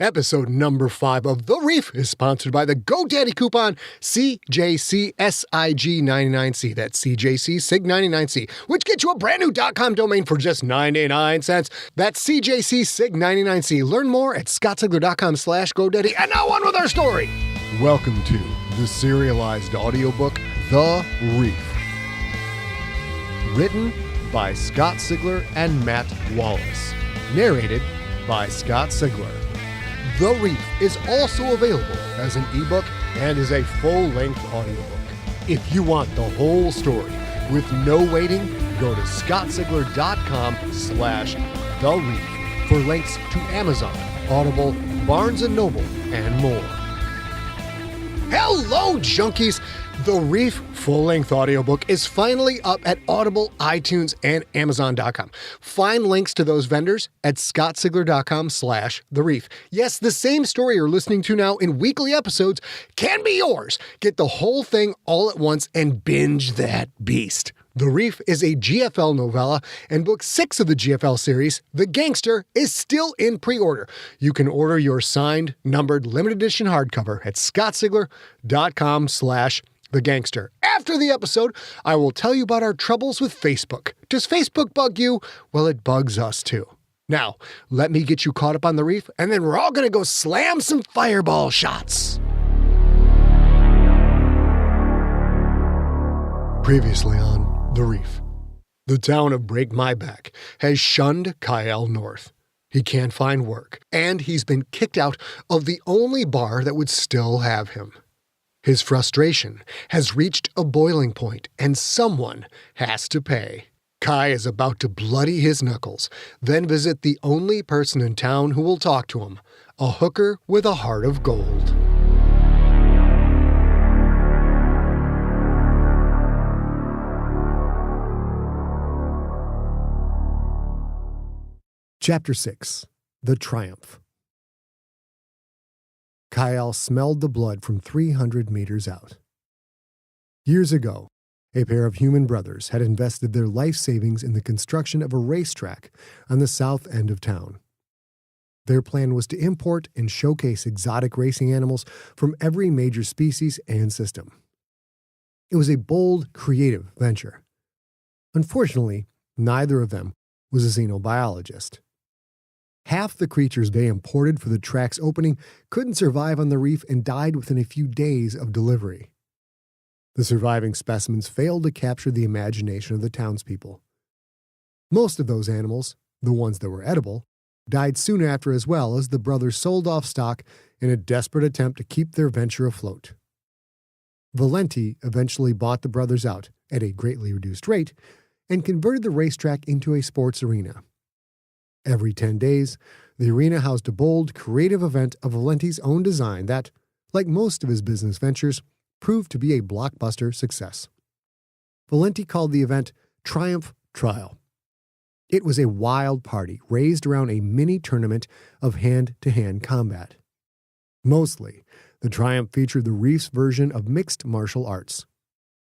Episode number 5 of The Reef is sponsored by the GoDaddy coupon CJCSIG99C. That's CJCSIG99C, which gets you a brand new .com domain for just 99 cents. That's CJCSIG99C. Learn more at scottsigler.com/GoDaddy. And now on with our story. Welcome to the serialized audiobook, The Reef. Written by Scott Sigler and Matt Wallace. Narrated by Scott Sigler. The Reef is also available as an ebook and is a full-length audiobook. If you want the whole story with no waiting, go to scottsigler.com/The Reef for links to Amazon, Audible, Barnes & Noble, and more. Hello, junkies! The Reef full-length audiobook is finally up at Audible, iTunes, and Amazon.com. Find links to those vendors at scottsigler.com/The Reef. Yes, the same story you're listening to now in weekly episodes can be yours. Get the whole thing all at once and binge that beast. The Reef is a GFL novella, and book 6 of the GFL series, The Gangster, is still in pre-order. You can order your signed, numbered, limited edition hardcover at scottsigler.com/The Gangster. After the episode, I will tell you about our troubles with Facebook. Does Facebook bug you? Well, it bugs us too. Now, let me get you caught up on The Reef, and then we're all going to go slam some fireball shots. Previously on The Reef. The town of Break My Back has shunned Chiayal North. He can't find work, and he's been kicked out of the only bar that would still have him. His frustration has reached a boiling point, and someone has to pay. Kai is about to bloody his knuckles, then visit the only person in town who will talk to him, a hooker with a heart of gold. Chapter 6. The Triumph. Chiayal smelled the blood from 300 meters out. Years ago, a pair of human brothers had invested their life savings in the construction of a racetrack on the south end of town. Their plan was to import and showcase exotic racing animals from every major species and system. It was a bold, creative venture. Unfortunately, neither of them was a xenobiologist. Half the creatures they imported for the track's opening couldn't survive on the reef and died within a few days of delivery. The surviving specimens failed to capture the imagination of the townspeople. Most of those animals, the ones that were edible, died soon after, as well as the brothers sold off stock in a desperate attempt to keep their venture afloat. Valenti eventually bought the brothers out at a greatly reduced rate and converted the racetrack into a sports arena. Every 10 days, the arena housed a bold, creative event of Valenti's own design that, like most of his business ventures, proved to be a blockbuster success. Valenti called the event Triumph Trial. It was a wild party raised around a mini tournament of hand-to-hand combat. Mostly, the Triumph featured the Reef's version of mixed martial arts.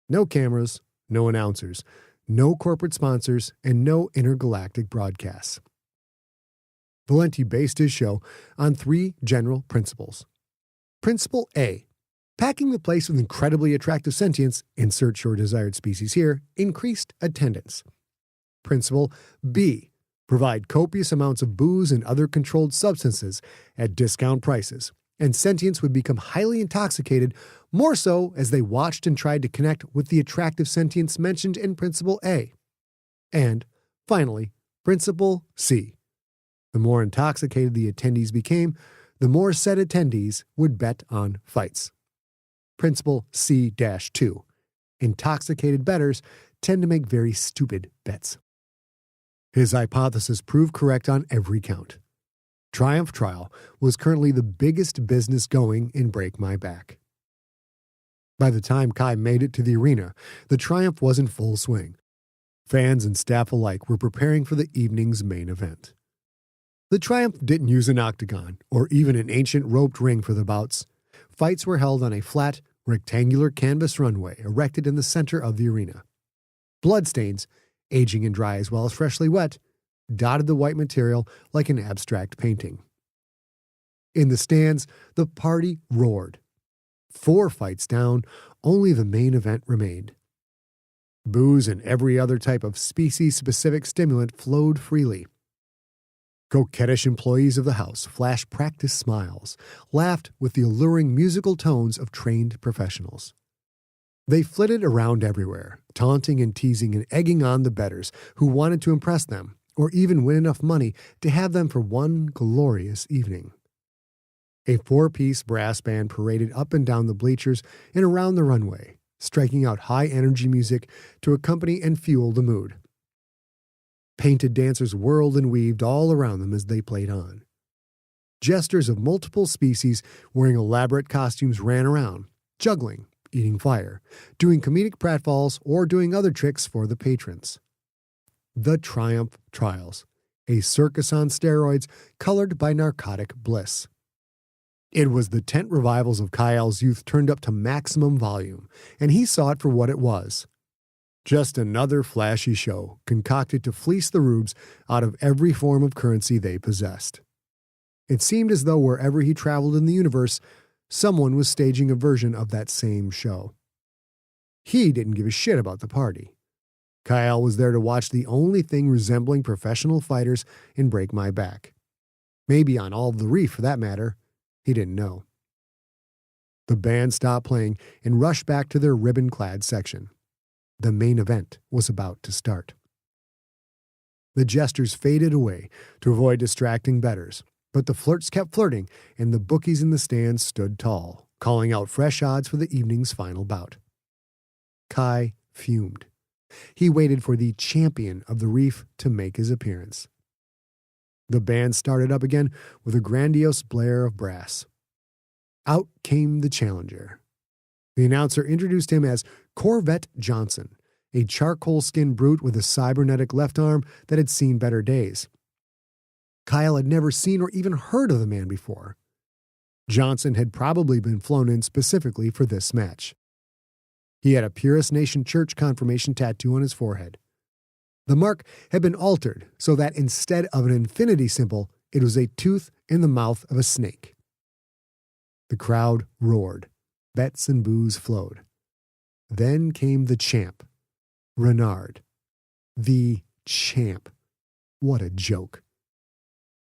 No cameras, no announcers, no corporate sponsors, and no intergalactic broadcasts. Valenti based his show on 3 general principles. Principle A, packing the place with incredibly attractive sentience, insert your desired species here, increased attendance. Principle B, provide copious amounts of booze and other controlled substances at discount prices, and sentience would become highly intoxicated, more so as they watched and tried to connect with the attractive sentience mentioned in Principle A. And, finally, Principle C. The more intoxicated the attendees became, the more said attendees would bet on fights. Principle C-2. Intoxicated bettors tend to make very stupid bets. His hypothesis proved correct on every count. Triumph Trial was currently the biggest business going in Break My Back. By the time Kai made it to the arena, the Triumph was in full swing. Fans and staff alike were preparing for the evening's main event. The Triumph didn't use an octagon or even an ancient roped ring for the bouts. Fights were held on a flat, rectangular canvas runway erected in the center of the arena. Bloodstains, aging and dry as well as freshly wet, dotted the white material like an abstract painting. In the stands, the party roared. 4 fights down, only the main event remained. Booze and every other type of species-specific stimulant flowed freely. Coquettish employees of the house flashed practiced smiles, laughed with the alluring musical tones of trained professionals. They flitted around everywhere, taunting and teasing and egging on the bettors who wanted to impress them or even win enough money to have them for one glorious evening. A 4-piece brass band paraded up and down the bleachers and around the runway, striking out high-energy music to accompany and fuel the mood. Painted dancers whirled and weaved all around them as they played on. Jesters of multiple species wearing elaborate costumes ran around, juggling, eating fire, doing comedic pratfalls, or doing other tricks for the patrons. The Triumph Trials, a circus on steroids colored by narcotic bliss. It was the tent revivals of Chiayal's youth turned up to maximum volume, and he saw it for what it was. Just another flashy show concocted to fleece the rubes out of every form of currency they possessed. It seemed as though wherever he traveled in the universe, someone was staging a version of that same show. He didn't give a shit about the party. Chiayal was there to watch the only thing resembling professional fighters and break my back. Maybe on all of the reef, for that matter. He didn't know. The band stopped playing and rushed back to their ribbon-clad section. The main event was about to start. The jesters faded away to avoid distracting bettors, but the flirts kept flirting, and the bookies in the stands stood tall, calling out fresh odds for the evening's final bout. Kai fumed. He waited for the champion of the reef to make his appearance. The band started up again with a grandiose blare of brass. Out came the challenger. The announcer introduced him as Corvette Johnson, a charcoal-skinned brute with a cybernetic left arm that had seen better days. Chiayal had never seen or even heard of the man before. Johnson had probably been flown in specifically for this match. He had a Purist Nation Church confirmation tattoo on his forehead. The mark had been altered so that instead of an infinity symbol, it was a tooth in the mouth of a snake. The crowd roared. Bets and booze flowed. Then came the champ, Renard. The champ. What a joke.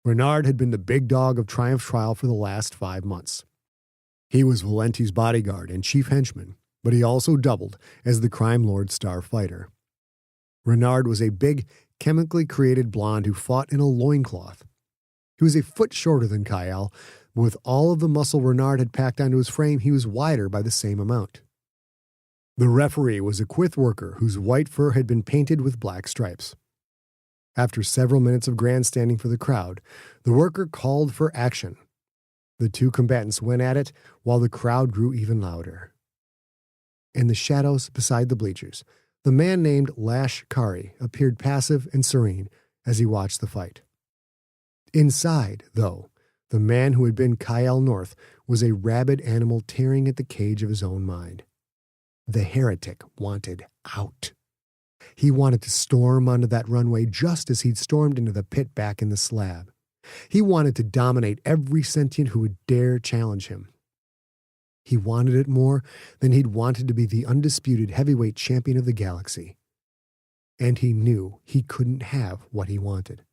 Renard had been the big dog of Triumph's trial for the last 5 months. He was Valenti's bodyguard and chief henchman, but he also doubled as the crime lord's star fighter. Renard was a big, chemically created blonde who fought in a loincloth. He was a foot shorter than Chiayal, but with all of the muscle Renard had packed onto his frame, he was wider by the same amount. The referee was a Quyth worker whose white fur had been painted with black stripes. After several minutes of grandstanding for the crowd, the worker called for action. The 2 combatants went at it while the crowd grew even louder. In the shadows beside the bleachers, the man named Lash Kari appeared passive and serene as he watched the fight. Inside, though, the man who had been Chiayal North was a rabid animal tearing at the cage of his own mind. The heretic wanted out. He wanted to storm onto that runway just as he'd stormed into the pit back in the slab. He wanted to dominate every sentient who would dare challenge him. He wanted it more than he'd wanted to be the undisputed heavyweight champion of the galaxy. And he knew he couldn't have what he wanted.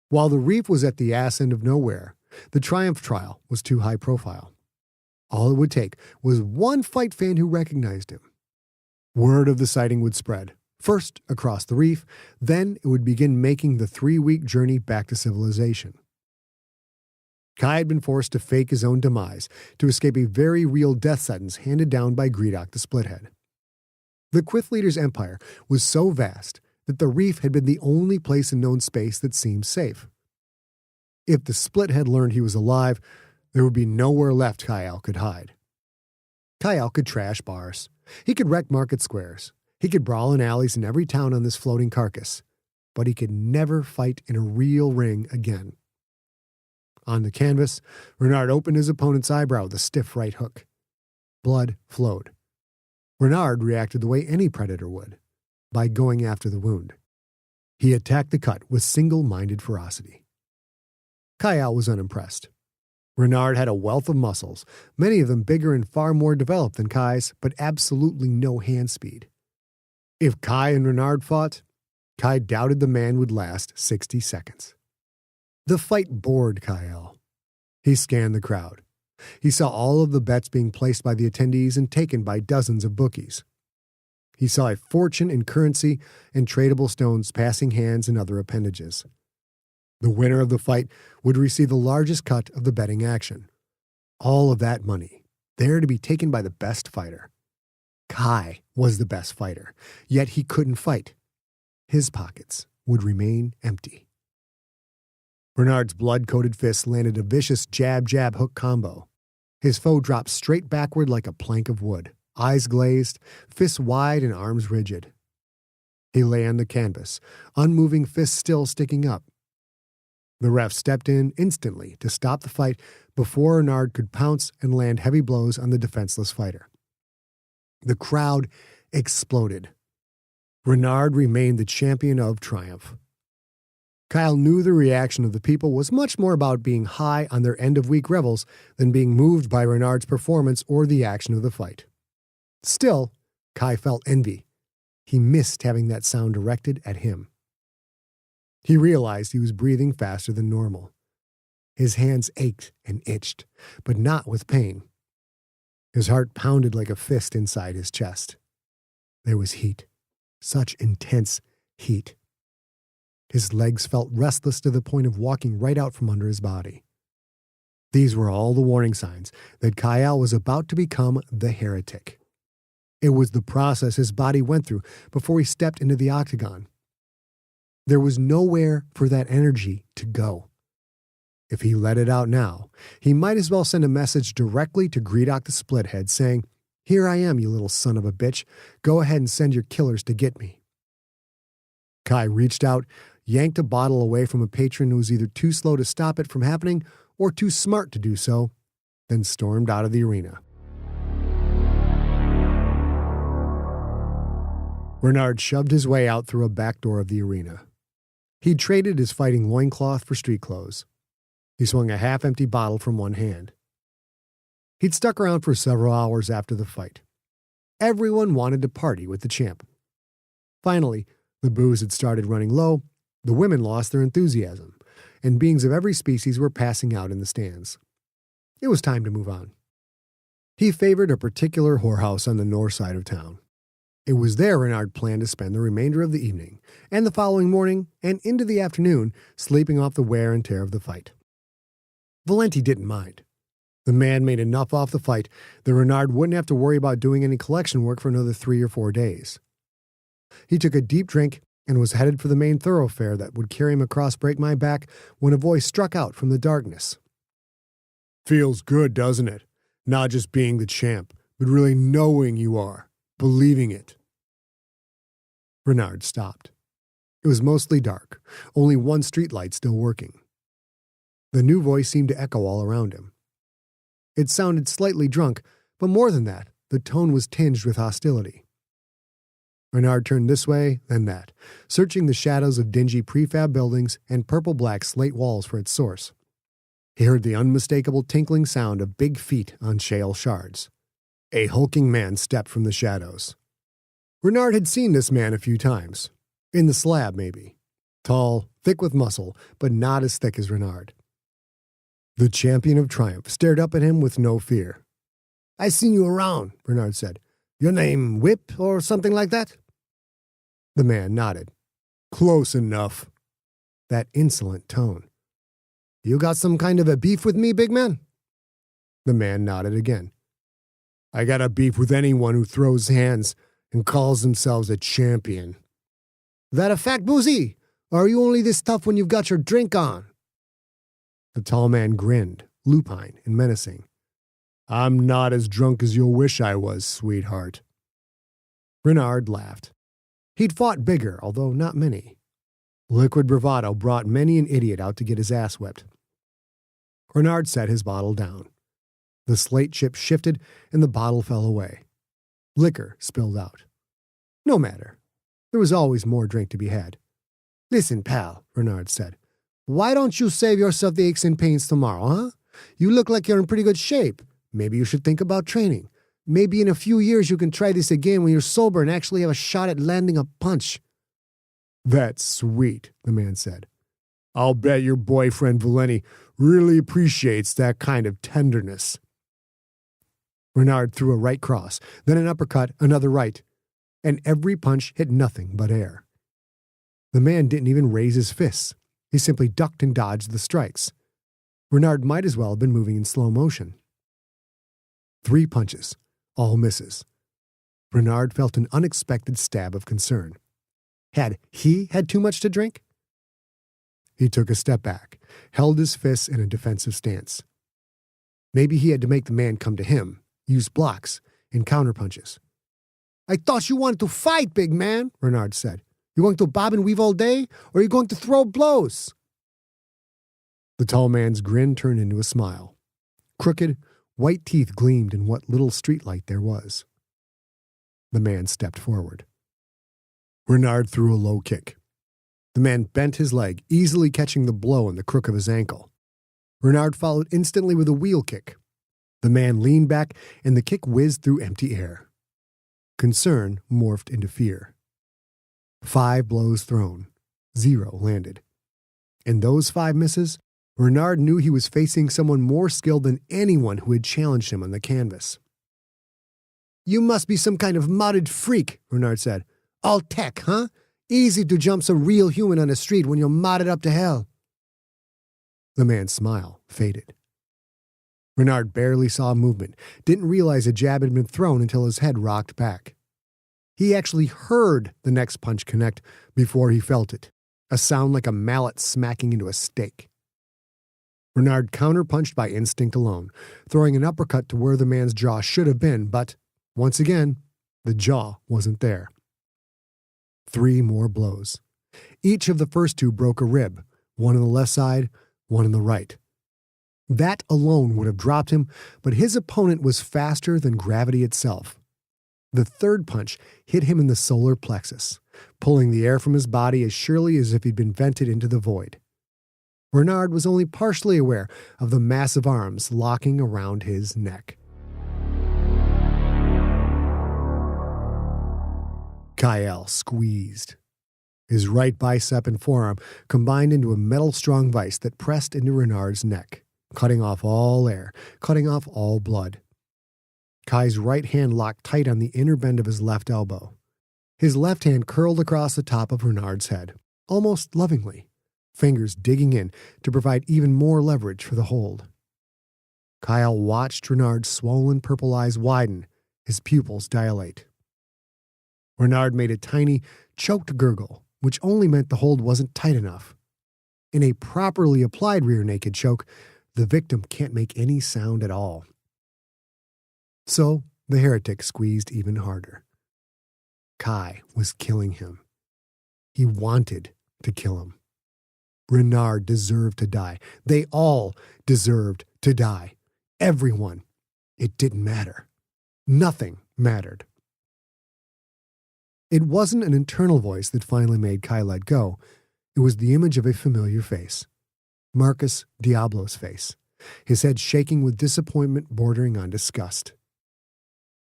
While the reef was at the ass end of nowhere, the Triumph trial was too high profile. All it would take was one fight fan who recognized him. Word of the sighting would spread, first across the reef, then it would begin making the 3-week journey back to civilization. Kai had been forced to fake his own demise to escape a very real death sentence handed down by Greedock the Splithead. The Quyth leader's empire was so vast that the reef had been the only place in known space that seemed safe. If the Splithead learned he was alive, there would be nowhere left Chiayal could hide. Chiayal could trash bars. He could wreck market squares. He could brawl in alleys in every town on this floating carcass. But he could never fight in a real ring again. On the canvas, Renard opened his opponent's eyebrow with a stiff right hook. Blood flowed. Renard reacted the way any predator would, by going after the wound. He attacked the cut with single-minded ferocity. Chiayal was unimpressed. Renard had a wealth of muscles, many of them bigger and far more developed than Kai's, but absolutely no hand speed. If Kai and Renard fought, Kai doubted the man would last 60 seconds. The fight bored Chiayal. He scanned the crowd. He saw all of the bets being placed by the attendees and taken by dozens of bookies. He saw a fortune in currency and tradable stones passing hands and other appendages. The winner of the fight would receive the largest cut of the betting action. All of that money, there to be taken by the best fighter. Kai was the best fighter, yet he couldn't fight. His pockets would remain empty. Renard's blood-coated fist landed a vicious jab-jab-hook combo. His foe dropped straight backward like a plank of wood, eyes glazed, fists wide and arms rigid. He lay on the canvas, unmoving fists still sticking up. The ref stepped in instantly to stop the fight before Renard could pounce and land heavy blows on the defenseless fighter. The crowd exploded. Renard remained the champion of triumph. Kyle knew the reaction of the people was much more about being high on their end-of-week revels than being moved by Renard's performance or the action of the fight. Still, Kai felt envy. He missed having that sound directed at him. He realized he was breathing faster than normal. His hands ached and itched, but not with pain. His heart pounded like a fist inside his chest. There was heat, such intense heat. His legs felt restless to the point of walking right out from under his body. These were all the warning signs that Chiayal was about to become the heretic. It was the process his body went through before he stepped into the octagon. There was nowhere for that energy to go. If he let it out now, he might as well send a message directly to Greedock the Splithead saying, "Here I am, you little son of a bitch. Go ahead and send your killers to get me." Kai reached out, yanked a bottle away from a patron who was either too slow to stop it from happening or too smart to do so, then stormed out of the arena. Renard shoved his way out through a back door of the arena. He'd traded his fighting loincloth for street clothes. He swung a half-empty bottle from one hand. He'd stuck around for several hours after the fight. Everyone wanted to party with the champ. Finally, the booze had started running low, the women lost their enthusiasm, and beings of every species were passing out in the stands. It was time to move on. He favored a particular whorehouse on the north side of town. It was there Renard planned to spend the remainder of the evening, and the following morning, and into the afternoon, sleeping off the wear and tear of the fight. Valenti didn't mind. The man made enough off the fight that Renard wouldn't have to worry about doing any collection work for another 3 or 4 days. He took a deep drink and was headed for the main thoroughfare that would carry him across Break My Back when a voice struck out from the darkness. "Feels good, doesn't it? Not just being the champ, but really knowing you are. Believing it." Renard stopped. It was mostly dark, only one streetlight still working. The new voice seemed to echo all around him. It sounded slightly drunk, but more than that, the tone was tinged with hostility. Renard turned this way, then that, searching the shadows of dingy prefab buildings and purple-black slate walls for its source. He heard the unmistakable tinkling sound of big feet on shale shards. A hulking man stepped from the shadows. Renard had seen this man a few times. In the slab, maybe. Tall, thick with muscle, but not as thick as Renard. The champion of triumph stared up at him with no fear. "I seen you around," Renard said. "Your name Whip or something like that?" The man nodded. "Close enough." That insolent tone. "You got some kind of a beef with me, big man?" The man nodded again. "I got a beef with anyone who throws hands and calls themselves a champion." "That a fact, Boozy? Or are you only this tough when you've got your drink on?" The tall man grinned, lupine and menacing. "I'm not as drunk as you'll wish I was, sweetheart." Renard laughed. He'd fought bigger, although not many. Liquid bravado brought many an idiot out to get his ass whipped. Renard set his bottle down. The slate chip shifted and the bottle fell away. Liquor spilled out. No matter. There was always more drink to be had. "Listen, pal," Renard said. Why don't you save yourself the aches and pains tomorrow, huh? You look like you're in pretty good shape. Maybe you should think about training. Maybe in a few years you can try this again when you're sober and actually have a shot at landing a punch." "That's sweet," the man said. "I'll bet your boyfriend Valeni really appreciates that kind of tenderness." Renard threw a right cross, then an uppercut, another right, and every punch hit nothing but air. The man didn't even raise his fists. He simply ducked and dodged the strikes. Renard might as well have been moving in slow motion. 3 punches, all misses. Renard felt an unexpected stab of concern. Had he had too much to drink? He took a step back, held his fists in a defensive stance. Maybe he had to make the man come to him, use blocks and counterpunches. "I thought you wanted to fight, big man," Renard said. "You going to bob and weave all day, or are you going to throw blows?" The tall man's grin turned into a smile. Crooked, white teeth gleamed in what little streetlight there was. The man stepped forward. Renard threw a low kick. The man bent his leg, easily catching the blow in the crook of his ankle. Renard followed instantly with a wheel kick. The man leaned back, and the kick whizzed through empty air. Concern morphed into fear. 5 blows thrown, 0 landed. In those 5 misses, Renard knew he was facing someone more skilled than anyone who had challenged him on the canvas. "You must be some kind of modded freak," Renard said. "All tech, huh? Easy to jump some real human on the street when you're modded up to hell." The man's smile faded. Renard barely saw movement, didn't realize a jab had been thrown until his head rocked back. He actually heard the next punch connect before he felt it, a sound like a mallet smacking into a steak. Renard counterpunched by instinct alone, throwing an uppercut to where the man's jaw should have been, but, once again, the jaw wasn't there. 3 more blows. Each of the first 2 broke a rib, one on the left side, one on the right. That alone would have dropped him, but his opponent was faster than gravity itself. The 3rd punch hit him in the solar plexus, pulling the air from his body as surely as if he'd been vented into the void. Renard was only partially aware of the massive arms locking around his neck. Chiayal squeezed. His right bicep and forearm combined into a metal-strong vice that pressed into Renard's neck, cutting off all air, cutting off all blood. Kai's right hand locked tight on the inner bend of his left elbow. His left hand curled across the top of Renard's head, almost lovingly, fingers digging in to provide even more leverage for the hold. Chiayal watched Renard's swollen purple eyes widen, his pupils dilate. Renard made a tiny, choked gurgle, which only meant the hold wasn't tight enough. In a properly applied rear naked choke, the victim can't make any sound at all. So the heretic squeezed even harder. Kai was killing him. He wanted to kill him. Renard deserved to die. They all deserved to die. Everyone. It didn't matter. Nothing mattered. It wasn't an internal voice that finally made Kai let go. It was the image of a familiar face. Marcus Diablo's face, his head shaking with disappointment bordering on disgust.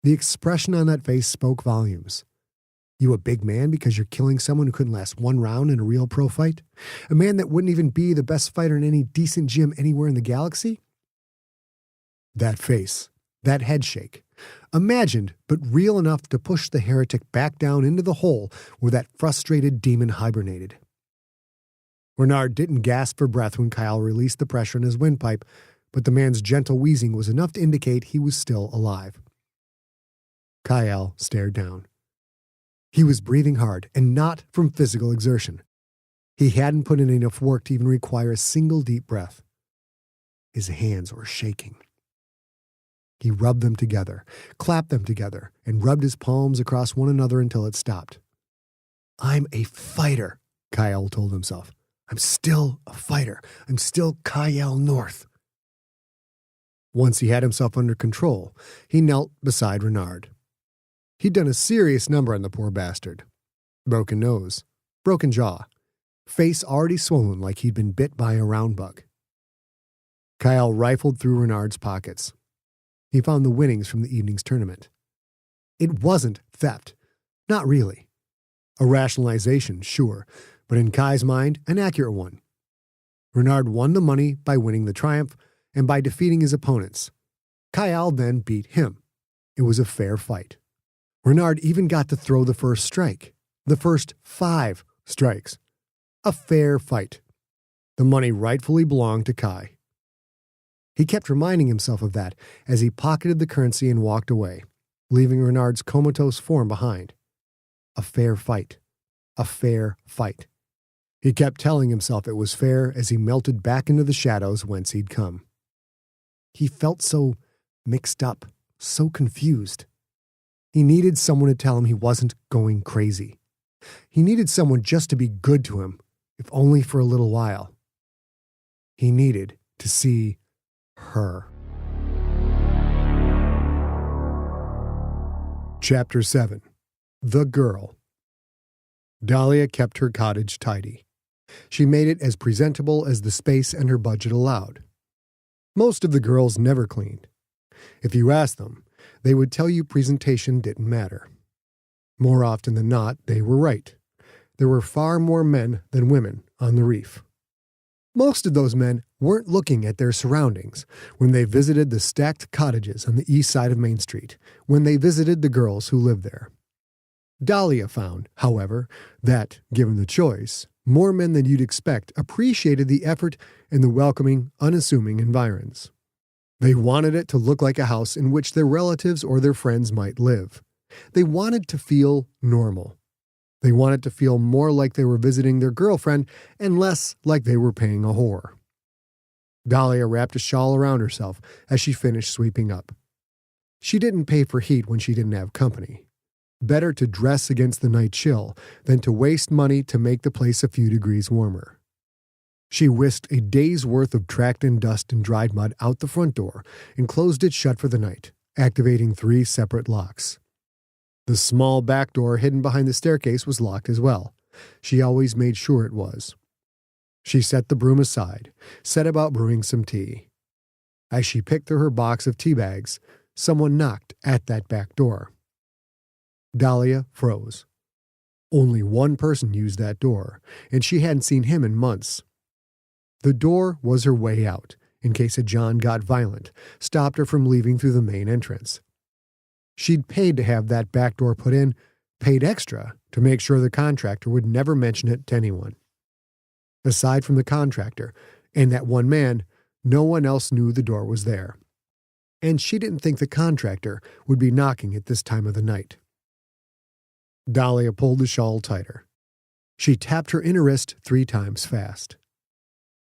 The expression on that face spoke volumes. You a big man because you're killing someone who couldn't last 1 round in a real pro fight? A man that wouldn't even be the best fighter in any decent gym anywhere in the galaxy? That face, that head shake, imagined but real enough to push the heretic back down into the hole where that frustrated demon hibernated. Renard didn't gasp for breath when Chiayal released the pressure in his windpipe, but the man's gentle wheezing was enough to indicate he was still alive. Chiayal stared down. He was breathing hard, and not from physical exertion. He hadn't put in enough work to even require a single deep breath. His hands were shaking. He rubbed them together, clapped them together, and rubbed his palms across one another until it stopped. I'm a fighter, Chiayal told himself. I'm still a fighter. I'm still Chiayal North. Once he had himself under control, he knelt beside Renard. He'd done a serious number on the poor bastard. Broken nose, broken jaw, face already swollen like he'd been bit by a round bug. Chiayal rifled through Renard's pockets. He found the winnings from the evening's tournament. It wasn't theft. Not really. A rationalization, sure, but in Kai's mind, an accurate one. Renard won the money by winning the triumph and by defeating his opponents. Chiayal then beat him. It was a fair fight. Renard even got to throw the first strike. The first 5 strikes. A fair fight. The money rightfully belonged to Kai. He kept reminding himself of that as he pocketed the currency and walked away, leaving Renard's comatose form behind. A fair fight. A fair fight. He kept telling himself it was fair as he melted back into the shadows whence he'd come. He felt so mixed up, so confused. He needed someone to tell him he wasn't going crazy. He needed someone just to be good to him, if only for a little while. He needed to see her. Chapter 7. The Girl. Dahlia kept her cottage tidy. She made it as presentable as the space and her budget allowed. Most of the girls never cleaned. If you asked them, they would tell you presentation didn't matter. More often than not, they were right. There were far more men than women on the reef. Most of those men weren't looking at their surroundings when they visited the stacked cottages on the east side of Main Street, when they visited the girls who lived there. Dahlia found, however, that, given the choice, more men than you'd expect appreciated the effort in the welcoming, unassuming environs. They wanted it to look like a house in which their relatives or their friends might live. They wanted to feel normal. They wanted to feel more like they were visiting their girlfriend and less like they were paying a whore. Dahlia wrapped a shawl around herself as she finished sweeping up. She didn't pay for heat when she didn't have company. Better to dress against the night chill than to waste money to make the place a few degrees warmer. She whisked a day's worth of tracked-in dust and dried mud out the front door and closed it shut for the night, activating 3 separate locks. The small back door hidden behind the staircase was locked as well. She always made sure it was. She set the broom aside, set about brewing some tea. As she picked through her box of tea bags, someone knocked at that back door. Dahlia froze. Only one person used that door, and she hadn't seen him in months. The door was her way out, in case a John got violent, stopped her from leaving through the main entrance. She'd paid to have that back door put in, paid extra to make sure the contractor would never mention it to anyone. Aside from the contractor and that one man, no one else knew the door was there. And she didn't think the contractor would be knocking at this time of the night. Dahlia pulled the shawl tighter. She tapped her inner wrist 3 times fast.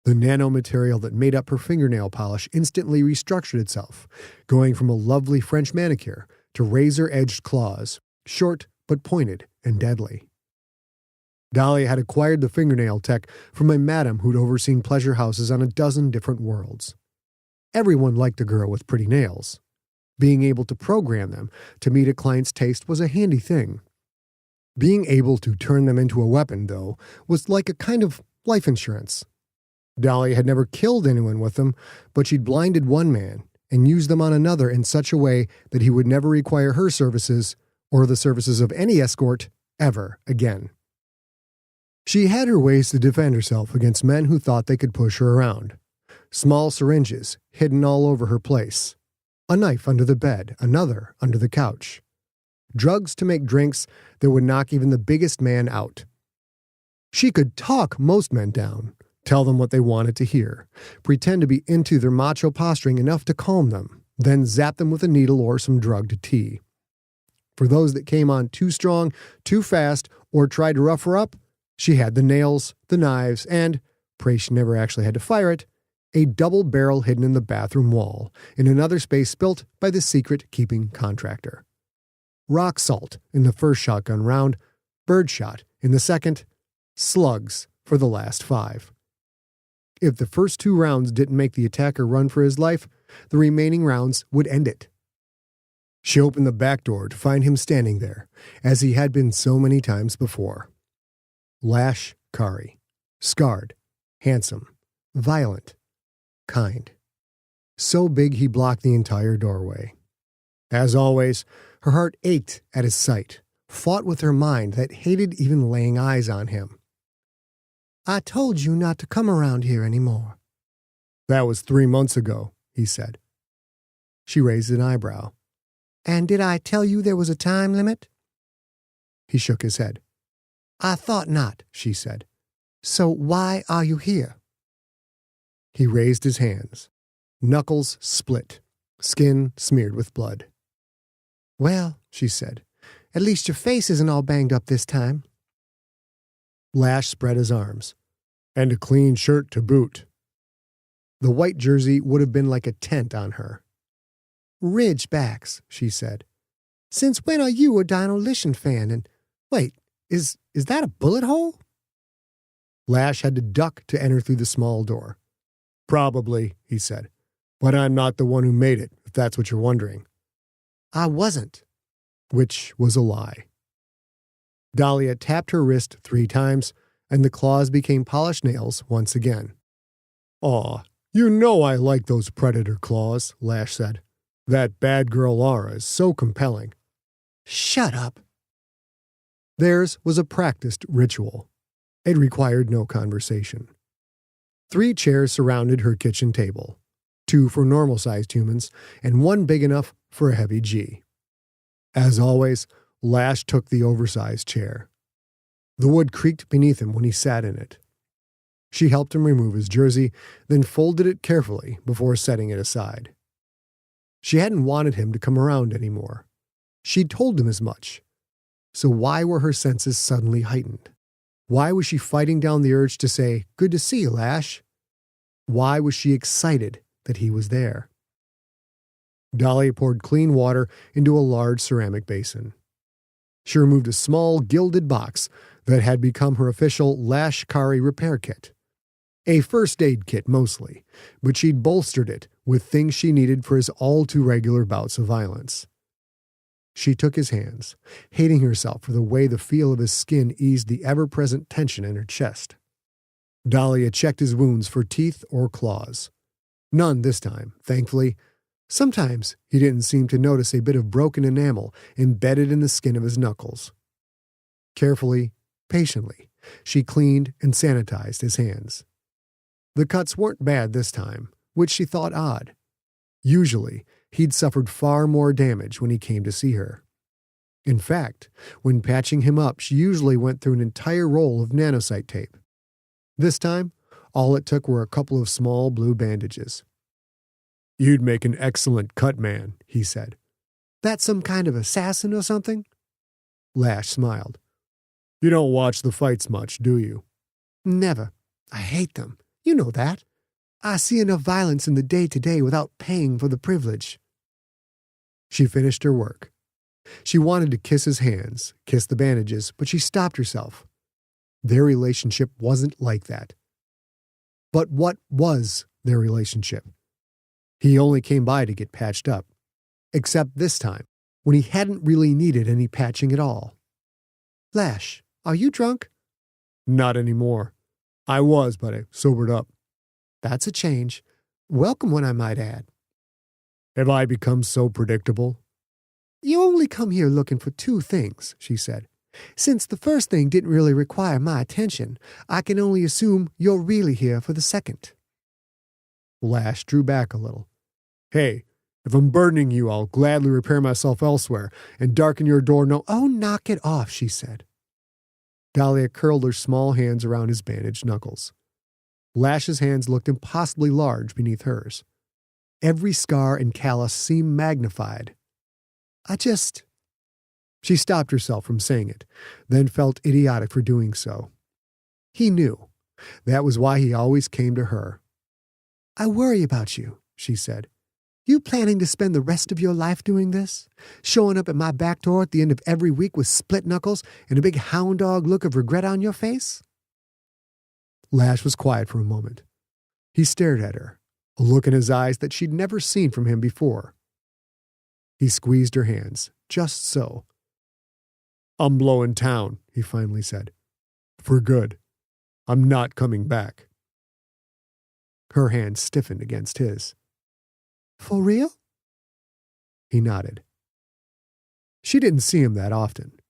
The nanomaterial that made up her fingernail polish instantly restructured itself, going from a lovely French manicure to razor-edged claws, short but pointed and deadly. Dahlia had acquired the fingernail tech from a madam who'd overseen pleasure houses on a dozen different worlds. Everyone liked a girl with pretty nails. Being able to program them to meet a client's taste was a handy thing. Being able to turn them into a weapon, though, was like a kind of life insurance. Dahlia had never killed anyone with them, but she'd blinded one man and used them on another in such a way that he would never require her services or the services of any escort ever again. She had her ways to defend herself against men who thought they could push her around. Small syringes hidden all over her place. A knife under the bed, another under the couch. Drugs to make drinks that would knock even the biggest man out. She could talk most men down, tell them what they wanted to hear, pretend to be into their macho posturing enough to calm them, then zap them with a needle or some drugged tea. For those that came on too strong, too fast, or tried to rough her up, she had the nails, the knives, and, pray she never actually had to fire it, a double barrel hidden in the bathroom wall, in another space built by the secret-keeping contractor. Rock salt in the first shotgun round, birdshot in the second, slugs for the last 5. If the first 2 rounds didn't make the attacker run for his life, the remaining rounds would end it. She opened the back door to find him standing there, as he had been so many times before. Lash Kari, Scarred, handsome, violent, kind. So big he blocked the entire doorway. As always, her heart ached at his sight, fought with her mind that hated even laying eyes on him. "I told you not to come around here anymore." "That was 3 months ago," he said. She raised an eyebrow. "And did I tell you there was a time limit?" He shook his head. "I thought not," she said. "So why are you here?" He raised his hands. Knuckles split, skin smeared with blood. "Well," she said, "at least your face isn't all banged up this time." Lash spread his arms. "And a clean shirt to boot." The white jersey would have been like a tent on her. "Ridgebacks," she said. "Since when are you a Dino-Lician fan? And wait, is that a bullet hole?" Lash had to duck to enter through the small door. "Probably," he said. "But I'm not the one who made it, if that's what you're wondering." "I wasn't." Which was a lie. Dahlia tapped her wrist 3 times, and the claws became polished nails once again. "Aw, you know I like those predator claws," Lash said. "That bad girl aura is so compelling." "Shut up." Theirs was a practiced ritual. It required no conversation. 3 chairs surrounded her kitchen table, 2 for normal-sized humans, and 1 big enough for a heavy G. As always, Lash took the oversized chair. The wood creaked beneath him when he sat in it. She helped him remove his jersey, then folded it carefully before setting it aside. She hadn't wanted him to come around anymore. She'd told him as much. So why were her senses suddenly heightened? Why was she fighting down the urge to say, "Good to see you, Lash"? Why was she excited that he was there? Dahlia poured clean water into a large ceramic basin. She removed a small gilded box that had become her official Lashkari repair kit. A first aid kit mostly, but she'd bolstered it with things she needed for his all-too-regular bouts of violence. She took his hands, hating herself for the way the feel of his skin eased the ever-present tension in her chest. Dahlia checked his wounds for teeth or claws. None this time, thankfully. Sometimes he didn't seem to notice a bit of broken enamel embedded in the skin of his knuckles. Carefully, patiently, she cleaned and sanitized his hands. The cuts weren't bad this time, which she thought odd. Usually, he'd suffered far more damage when he came to see her. In fact, when patching him up, she usually went through an entire roll of nanosite tape. This time, all it took were a couple of small blue bandages. "You'd make an excellent cut man," he said. "That some kind of assassin or something?" Lash smiled. "You don't watch the fights much, do you?" "Never. I hate them. You know that. I see enough violence in the day-to-day without paying for the privilege." She finished her work. She wanted to kiss his hands, kiss the bandages, but she stopped herself. Their relationship wasn't like that. But what was their relationship? He only came by to get patched up. Except this time, when he hadn't really needed any patching at all. "Lash, are you drunk?" "Not anymore. I was, but I sobered up." "That's a change. Welcome one, I might add." "Have I become so predictable?" "You only come here looking for 2 things," she said. "Since the first thing didn't really require my attention, I can only assume you're really here for the second." Lash drew back a little. "Hey, if I'm burdening you, I'll gladly repair myself elsewhere and darken your door no—" "Oh, knock it off," she said. Dahlia curled her small hands around his bandaged knuckles. Lash's hands looked impossibly large beneath hers. Every scar and callus seemed magnified. She stopped herself from saying it, then felt idiotic for doing so. He knew. That was why he always came to her. "I worry about you," she said. "You planning to spend the rest of your life doing this? Showing up at my back door at the end of every week with split knuckles and a big hound dog look of regret on your face?" Lash was quiet for a moment. He stared at her, a look in his eyes that she'd never seen from him before. He squeezed her hands, just so. "I'm blowing town," he finally said. "For good." I'm not coming back." Her hand stiffened against his. "For real?" He nodded. She didn't see him that often.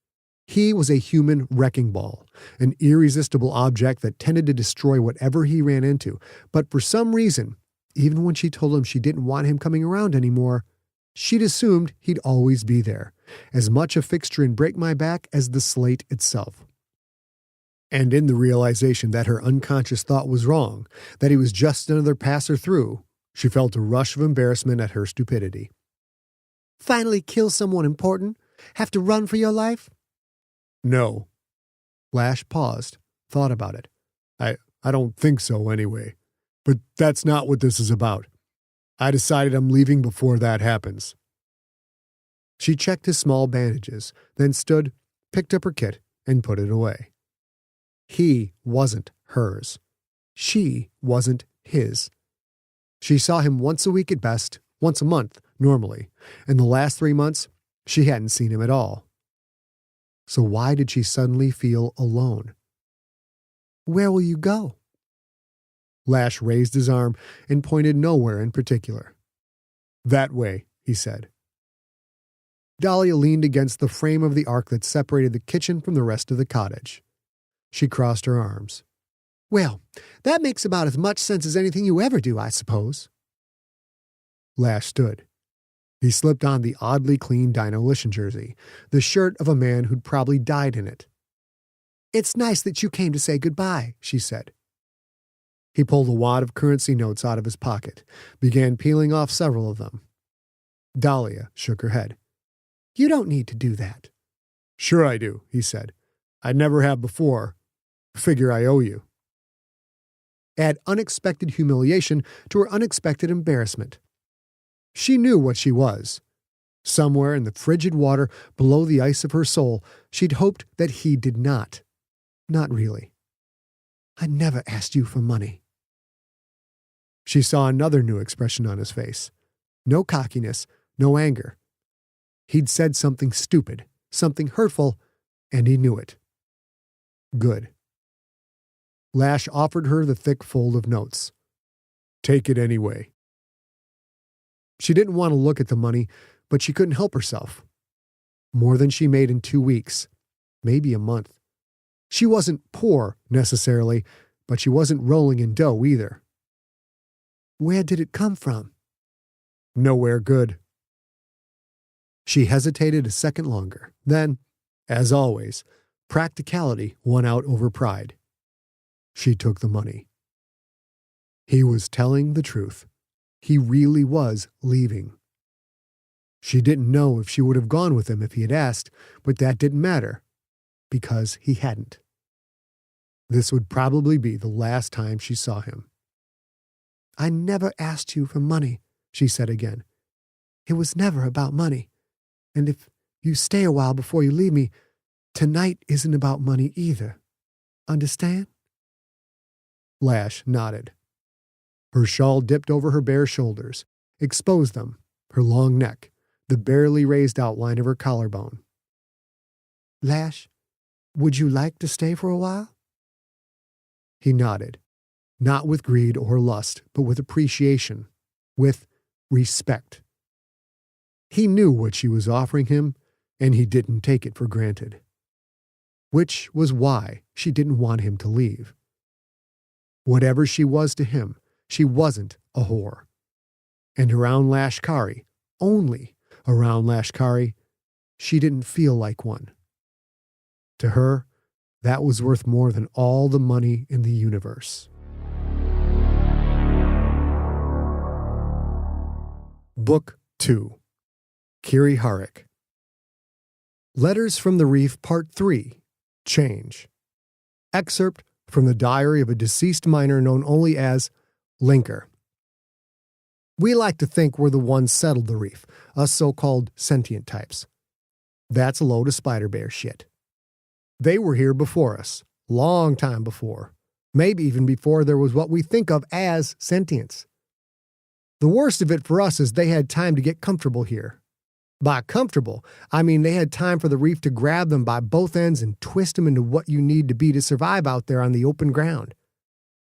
He was a human wrecking ball, an irresistible object that tended to destroy whatever he ran into. But for some reason, even when she told him she didn't want him coming around anymore, she'd assumed he'd always be there, as much a fixture in Break My Back as the slate itself. And in the realization that her unconscious thought was wrong, that he was just another passer through, she felt a rush of embarrassment at her stupidity. "Finally kill someone important? Have to run for your life?" "No." Lash paused, thought about it. I don't think so anyway. But that's not what this is about. I decided I'm leaving before that happens." She checked his small bandages, then stood, picked up her kit, and put it away. He wasn't hers. She wasn't his. She saw him once a week at best, once a month, normally, and the last 3 months, she hadn't seen him at all. So why did she suddenly feel alone? "Where will you go?" Lash raised his arm and pointed nowhere in particular. "That way," he said. Dahlia leaned against the frame of the ark that separated the kitchen from the rest of the cottage. She crossed her arms. "Well, that makes about as much sense as anything you ever do, I suppose." Lash stood. He slipped on the oddly clean Dino Lishan jersey, the shirt of a man who'd probably died in it. "It's nice that you came to say goodbye," she said. He pulled a wad of currency notes out of his pocket, began peeling off several of them. Dahlia shook her head. "You don't need to do that." "Sure I do," he said. "I never have before. Figure I owe you." Add unexpected humiliation to her unexpected embarrassment. She knew what she was. Somewhere in the frigid water below the ice of her soul, she'd hoped that he did not. Not really. "I never asked you for money." She saw another new expression on his face. No cockiness, no anger. He'd said something stupid, something hurtful, and he knew it. Good. Lash offered her the thick fold of notes. "Take it anyway." She didn't want to look at the money, but she couldn't help herself. More than she made in 2 weeks, maybe a month. She wasn't poor, necessarily, but she wasn't rolling in dough either. "Where did it come from?" "Nowhere good." She hesitated a second longer. Then, as always, practicality won out over pride. She took the money. He was telling the truth. He really was leaving. She didn't know if she would have gone with him if he had asked, but that didn't matter, because he hadn't. This would probably be the last time she saw him. "I never asked you for money," she said again. "It was never about money. And if you stay a while before you leave me, tonight isn't about money either. Understand?" Lash nodded. Her shawl dipped over her bare shoulders, exposed them, her long neck, the barely raised outline of her collarbone. "Lash, would you like to stay for a while?" He nodded, not with greed or lust, but with appreciation, with respect. He knew what she was offering him, and he didn't take it for granted. Which was why she didn't want him to leave. Whatever she was to him, she wasn't a whore. And around Lashkari, only around Lashkari, she didn't feel like one. To her, that was worth more than all the money in the universe. Book 2. Kiri Harik. Letters from the Reef Part 3. Change. Excerpt from the diary of a deceased miner known only as Linker. We like to think we're the ones settled the reef, us so-called sentient types. That's a load of spider bear shit. They were here before us, long time before, maybe even before there was what we think of as sentience. The worst of it for us is they had time to get comfortable here. By comfortable, I mean they had time for the reef to grab them by both ends and twist them into what you need to be to survive out there on the open ground.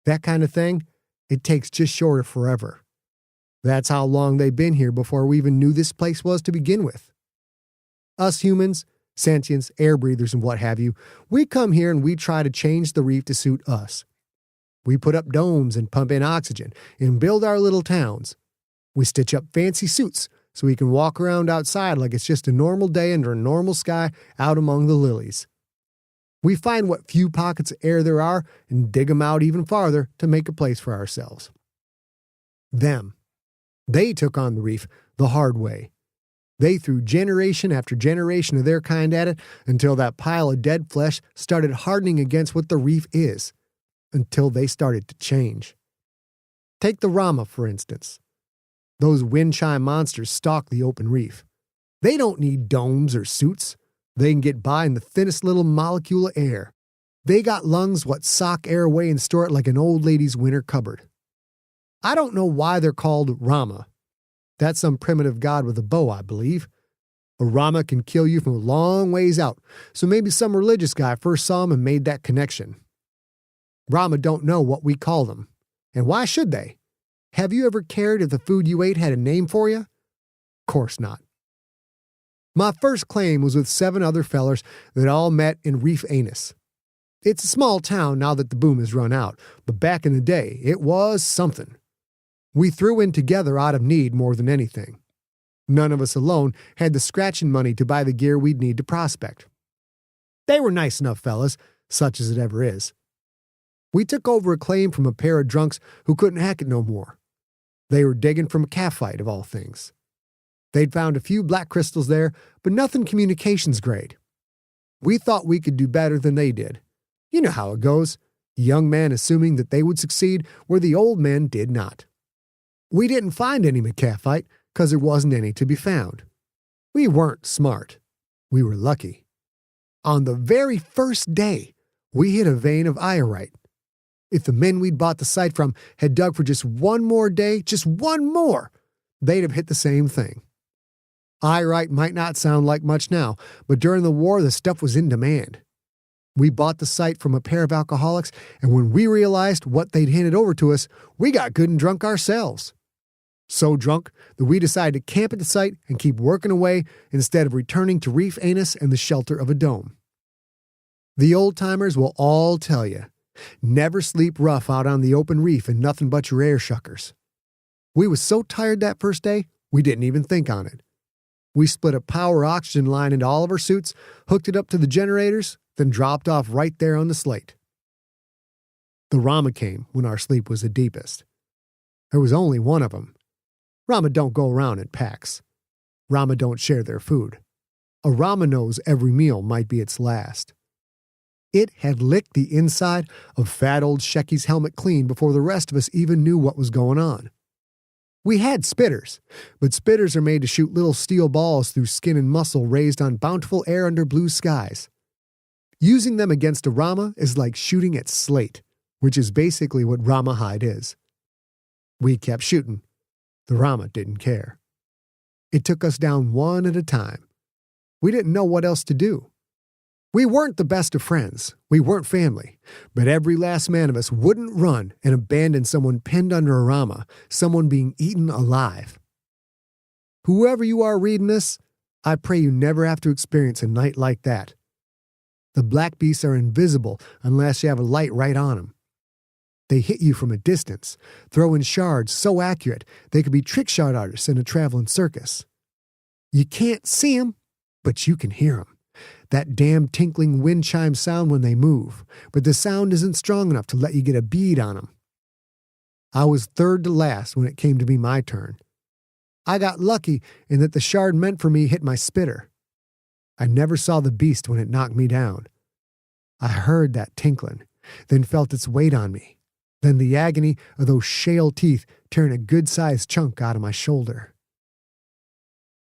That kind of thing, it takes just short of forever. That's how long they've been here before we even knew this place was to begin with. Us humans, sentients, air breathers, and what have you, we come here and we try to change the reef to suit us. We put up domes and pump in oxygen and build our little towns. We stitch up fancy suits so we can walk around outside like it's just a normal day under a normal sky out among the lilies. We find what few pockets of air there are and dig them out even farther to make a place for ourselves. They took on the reef the hard way. They threw generation after generation of their kind at it until that pile of dead flesh started hardening against what the reef is, until they started to change. Take the Rama, for instance. Those wind chime monsters stalk the open reef. They don't need domes or suits. They can get by in the thinnest little molecule of air. They got lungs what sock air away and store it like an old lady's winter cupboard. I don't know why they're called Rama. That's some primitive god with a bow, I believe. A Rama can kill you from a long ways out, so maybe some religious guy first saw him and made that connection. Rama don't know what we call them. And why should they? Have you ever cared if the food you ate had a name for you? Course not. My first claim was with 7 other fellers that all met in Reef Anus. It's a small town now that the boom has run out, but back in the day, it was something. We threw in together out of need more than anything. None of us alone had the scratching money to buy the gear we'd need to prospect. They were nice enough fellas, such as it ever is. We took over a claim from a pair of drunks who couldn't hack it no more. They were digging from a calf fight, of all things. They'd found a few black crystals there, but nothing communications grade. We thought we could do better than they did. You know how it goes. The young man assuming that they would succeed where the old men did not. We didn't find any McCaffite because there wasn't any to be found. We weren't smart. We were lucky. On the very first day, we hit a vein of iorite. If the men we'd bought the site from had dug for just one more day, just one more, they'd have hit the same thing. Iorite might not sound like much now, but during the war, the stuff was in demand. We bought the site from a pair of alcoholics, and when we realized what they'd handed over to us, we got good and drunk ourselves. So drunk that we decided to camp at the site and keep working away instead of returning to Reef Anus and the shelter of a dome. The old-timers will all tell you, never sleep rough out on the open reef and nothing but your air shuckers. We was so tired that first day, we didn't even think on it. We split a power oxygen line into all of our suits, hooked it up to the generators, then dropped off right there on the slate. The Rama came when our sleep was the deepest. There was only one of them. Rama don't go around in packs. Rama don't share their food. A Rama knows every meal might be its last. It had licked the inside of fat old Shecky's helmet clean before the rest of us even knew what was going on. We had spitters, but spitters are made to shoot little steel balls through skin and muscle raised on bountiful air under blue skies. Using them against a Rama is like shooting at slate, which is basically what Rama hide is. We kept shooting. The Rama didn't care. It took us down one at a time. We didn't know what else to do. We weren't the best of friends. We weren't family. But every last man of us wouldn't run and abandon someone pinned under a Rama, someone being eaten alive. Whoever you are reading this, I pray you never have to experience a night like that. The black beasts are invisible unless you have a light right on them. They hit you from a distance, throwing shards so accurate they could be trick shot artists in a traveling circus. You can't see them, but you can hear them. That damn tinkling wind chime sound when they move, but the sound isn't strong enough to let you get a bead on them. I was third to last when it came to be my turn. I got lucky in that the shard meant for me hit my spitter. I never saw the beast when it knocked me down. I heard that tinkling, then felt its weight on me, then the agony of those shale teeth tearing a good-sized chunk out of my shoulder.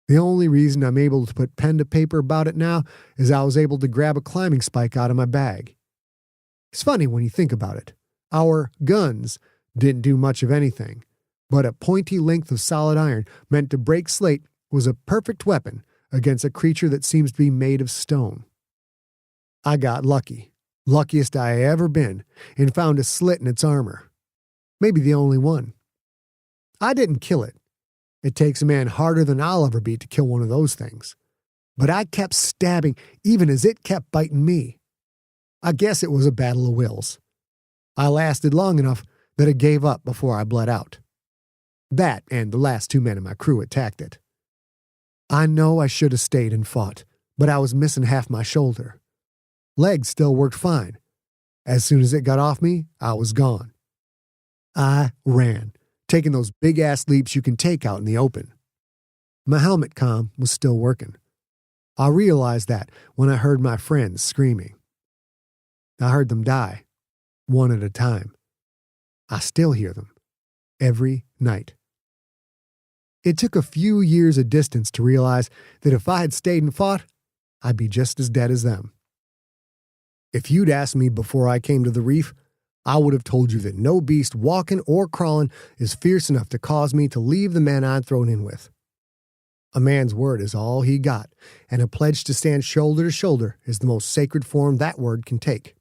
The only reason I'm able to put pen to paper about it now is I was able to grab a climbing spike out of my bag. It's funny when you think about it. Our guns didn't do much of anything, but a pointy length of solid iron meant to break slate was a perfect weapon against a creature that seems to be made of stone. I got lucky, luckiest I ever been, and found a slit in its armor. Maybe the only one. I didn't kill it. It takes a man harder than I'll ever be to kill one of those things. But I kept stabbing even as it kept biting me. I guess it was a battle of wills. I lasted long enough that it gave up before I bled out. That and the last 2 men in my crew attacked it. I know I should have stayed and fought, but I was missing half my shoulder. Legs still worked fine. As soon as it got off me, I was gone. I ran, taking those big-ass leaps you can take out in the open. My helmet comm was still working. I realized that when I heard my friends screaming. I heard them die, one at a time. I still hear them, every night. It took a few years of distance to realize that if I had stayed and fought, I'd be just as dead as them. If you'd asked me before I came to the reef, I would have told you that no beast walking or crawling is fierce enough to cause me to leave the man I'd thrown in with. A man's word is all he got, and a pledge to stand shoulder to shoulder is the most sacred form that word can take.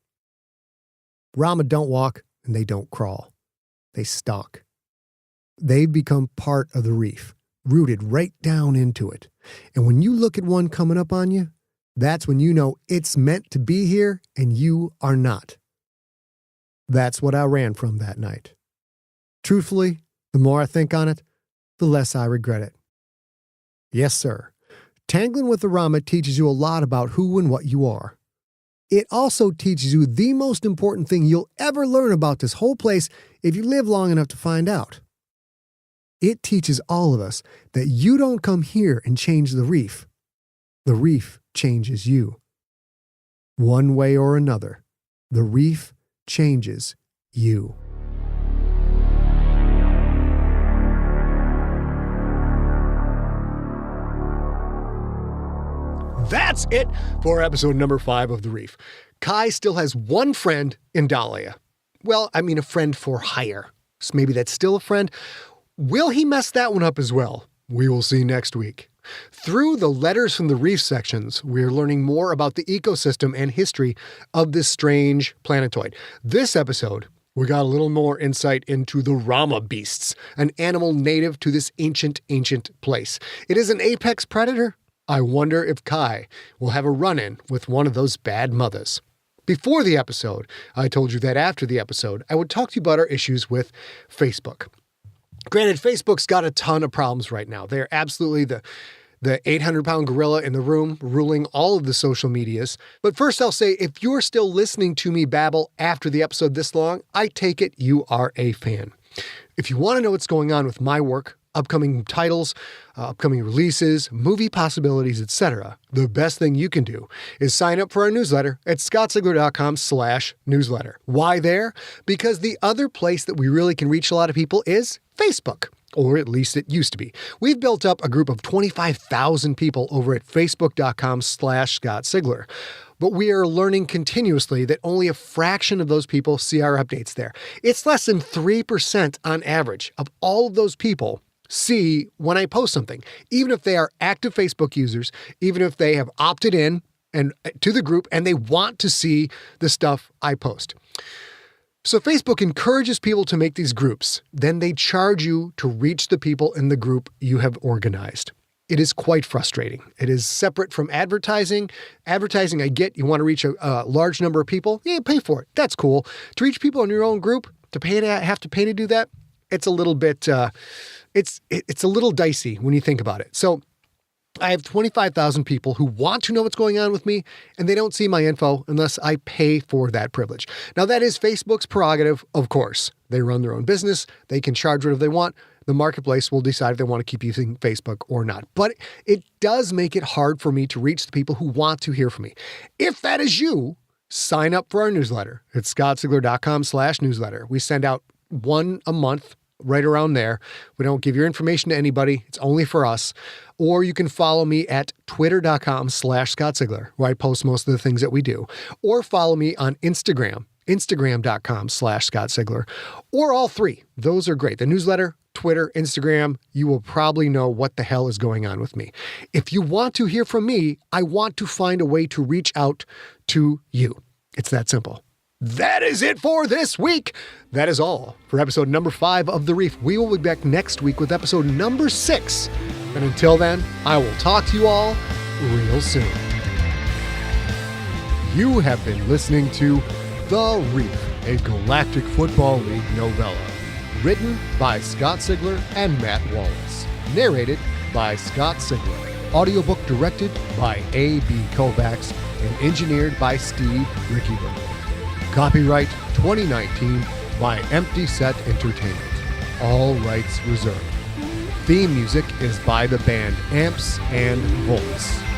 Rama don't walk, and they don't crawl. They stalk. They've become part of the reef, rooted right down into it. And when you look at one coming up on you, that's when you know it's meant to be here and you are not. That's what I ran from that night. Truthfully, the more I think on it, the less I regret it. Yes, sir. Tangling with the Rama teaches you a lot about who and what you are. It also teaches you the most important thing you'll ever learn about this whole place if you live long enough to find out. It teaches all of us that you don't come here and change the reef. The reef changes you. One way or another, the reef changes you. That's it for episode number 5 of The Reef. Kai still has one friend in Dahlia. Well, I mean a friend for hire. So maybe that's still a friend. Will he mess that one up as well? We will see next week. Through the letters from the reef sections, we're learning more about the ecosystem and history of this strange planetoid. This episode, we got a little more insight into the Rama beasts, an animal native to this ancient place. It is an apex predator. I wonder if Kai will have a run-in with one of those bad mothers. Before the episode, I told you that after the episode, I would talk to you about our issues with Facebook. Granted, Facebook's got a ton of problems right now. They're absolutely the 800-pound gorilla in the room, ruling all of the social medias. But first I'll say, if you're still listening to me babble after the episode this long, I take it you are a fan. If you want to know what's going on with my work, upcoming titles, upcoming releases, movie possibilities, etc., the best thing you can do is sign up for our newsletter at scottsigler.com/newsletter. Why there? Because the other place that we really can reach a lot of people is Facebook. Or at least it used to be. We've built up a group of 25,000 people over at facebook.com/ScottSigler. But we are learning continuously that only a fraction of those people see our updates there. It's less than 3% on average of all of those people see when I post something, even if they are active Facebook users, even if they have opted in and to the group and they want to see the stuff I post. So Facebook encourages people to make these groups. Then they charge you to reach the people in the group you have organized. It is quite frustrating. It is separate from advertising. Advertising, I get, you want to reach a large number of people. Yeah, pay for it. That's cool. To reach people in your own group, have to pay to do that, it's a little bit, it's a little dicey when you think about it. So I have 25,000 people who want to know what's going on with me, and they don't see my info unless I pay for that privilege. Now, that is Facebook's prerogative, of course. They run their own business. They can charge whatever they want. The marketplace will decide if they want to keep using Facebook or not. But it does make it hard for me to reach the people who want to hear from me. If that is you, sign up for our newsletter at scottsigler.com/newsletter. We send out one a month, right around there. We don't give your information to anybody. It's only for us. Or you can follow me at twitter.com/ScottSigler, where I post most of the things that we do. Or follow me on Instagram, instagram.com/ScottSigler, or all three. Those are great. The newsletter, Twitter, Instagram, you will probably know what the hell is going on with me. If you want to hear from me, I want to find a way to reach out to you. It's that simple. That is it for this week. That is all for episode number 5 of The Reef. We will be back next week with episode number 6. And until then, I will talk to you all real soon. You have been listening to The Reef, a Galactic Football League novella. Written by Scott Sigler and Matt Wallace. Narrated by Scott Sigler. Audiobook directed by A.B. Kovacs and engineered by Steve Rickyburg. Copyright 2019 by Empty Set Entertainment. All rights reserved. Theme music is by the band Amps and Volts.